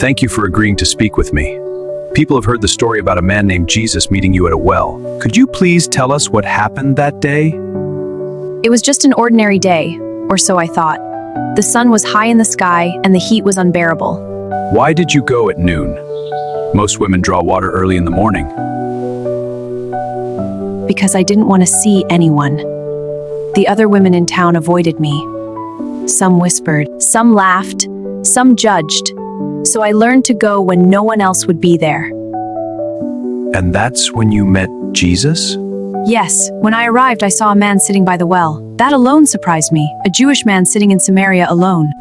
Thank you for agreeing to speak with me. People have heard the story about a man named Jesus meeting you at a well. Could you please tell us what happened that day? It was just an ordinary day, or so I thought. The sun was high in the sky and the heat was unbearable. Why did you go at noon? Most women draw water early in the morning. Because I didn't want to see anyone. The other women in town avoided me. Some whispered, some laughed, some judged. So I learned to go when no one else would be there. And that's when you met Jesus? Yes, when I arrived I saw a man sitting by the well. That alone surprised me, a Jewish man sitting in Samaria alone.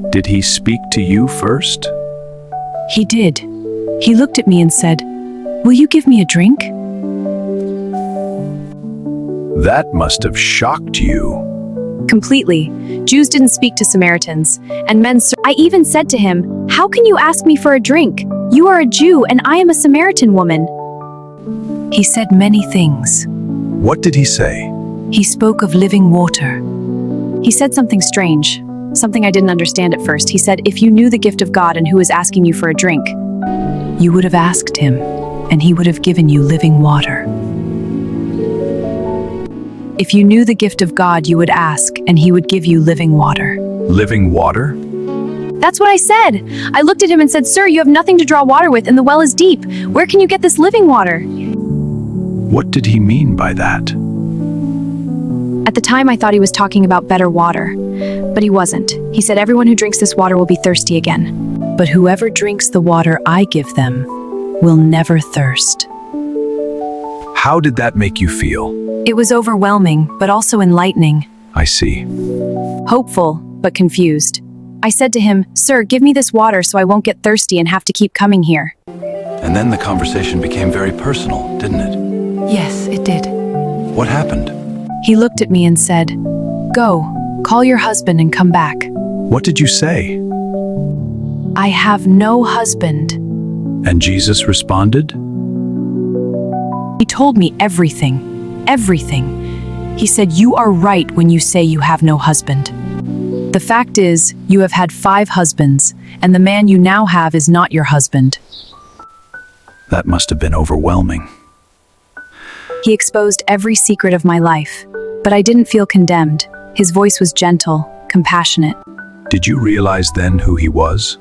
Did he speak to you first? He did. He looked at me and said, "Will you give me a drink?" That must have shocked you. Completely. Jews didn't speak to Samaritans, and men I even said to him, "How can you ask me for a drink? You are a Jew and I am a Samaritan woman." He said many things. What did he say? He spoke of living water. He said something strange, something I didn't understand at first. He said, "If you knew the gift of God and who is asking you for a drink, you would have asked him, and he would have given you living water." If you knew the gift of God, you would ask, and he would give you living water. Living water? That's what I said. I looked at him and said, "Sir, you have nothing to draw water with, and the well is deep. Where can you get this living water?" What did he mean by that? At the time, I thought he was talking about better water, but he wasn't. He said, "Everyone who drinks this water will be thirsty again. But whoever drinks the water I give them will never thirst." How did that make you feel? It was overwhelming, but also enlightening. I see. Hopeful, but confused. I said to him, "Sir, give me this water so I won't get thirsty and have to keep coming here." And then the conversation became very personal, didn't it? Yes, it did. What happened? He looked at me and said, "Go, call your husband and come back." What did you say? "I have no husband." And Jesus responded? He told me everything. Everything. He said, "You are right when you say you have no husband. The fact is, you have had 5 husbands, and the man you now have is not your husband." That must have been overwhelming. He exposed every secret of my life, but I didn't feel condemned. His voice was gentle, compassionate. Did you realize then who he was?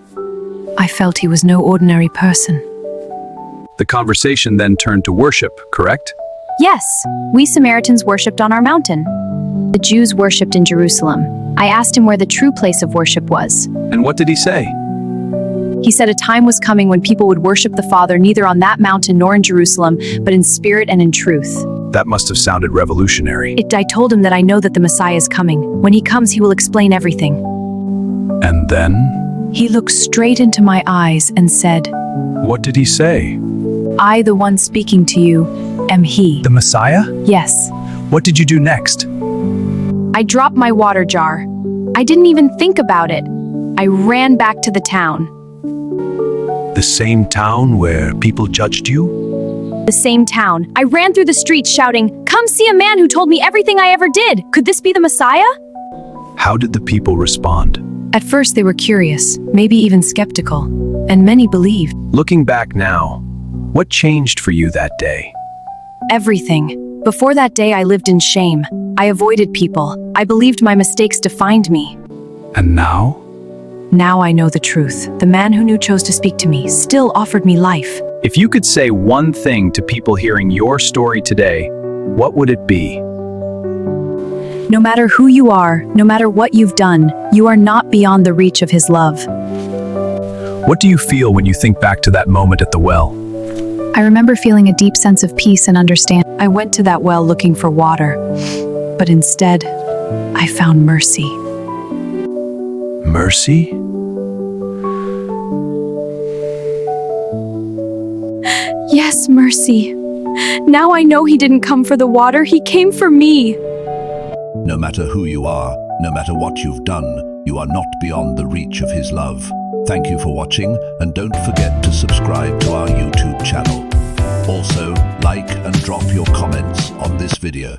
I felt he was no ordinary person. The conversation then turned to worship, correct? Yes, we Samaritans worshipped on our mountain. The Jews worshipped in Jerusalem. I asked him where the true place of worship was. And what did he say? He said a time was coming when people would worship the Father neither on that mountain nor in Jerusalem, but in spirit and in truth. That must have sounded revolutionary. I told him that I know that the Messiah is coming. When he comes, he will explain everything. And then? He looked straight into my eyes and said, What did he say? "I, the one speaking to you, am he." The Messiah? Yes. What did you do next? I dropped my water jar. I didn't even think about it. I ran back to the town. The same town where people judged you? The same town. I ran through the streets shouting, "Come see a man who told me everything I ever did. Could this be the Messiah?" How did the people respond? At first they were curious, maybe even skeptical, and many believed. Looking back now, what changed for you that day? Everything. Before that day I lived in shame. I avoided people. I believed my mistakes defined me. And now? Now I know the truth. The man who knew chose to speak to me, still offered me life. If you could say one thing to people hearing your story today, what would it be? No matter who you are, no matter what you've done, you are not beyond the reach of his love. What do you feel when you think back to that moment at the well? I remember feeling a deep sense of peace and understanding. I went to that well looking for water, but instead, I found mercy. Mercy? Yes, mercy. Now I know he didn't come for the water, he came for me. No matter who you are, no matter what you've done, you are not beyond the reach of his love. Thank you for watching, and don't forget to subscribe to our YouTube channel. Also, like and drop your comments on this video.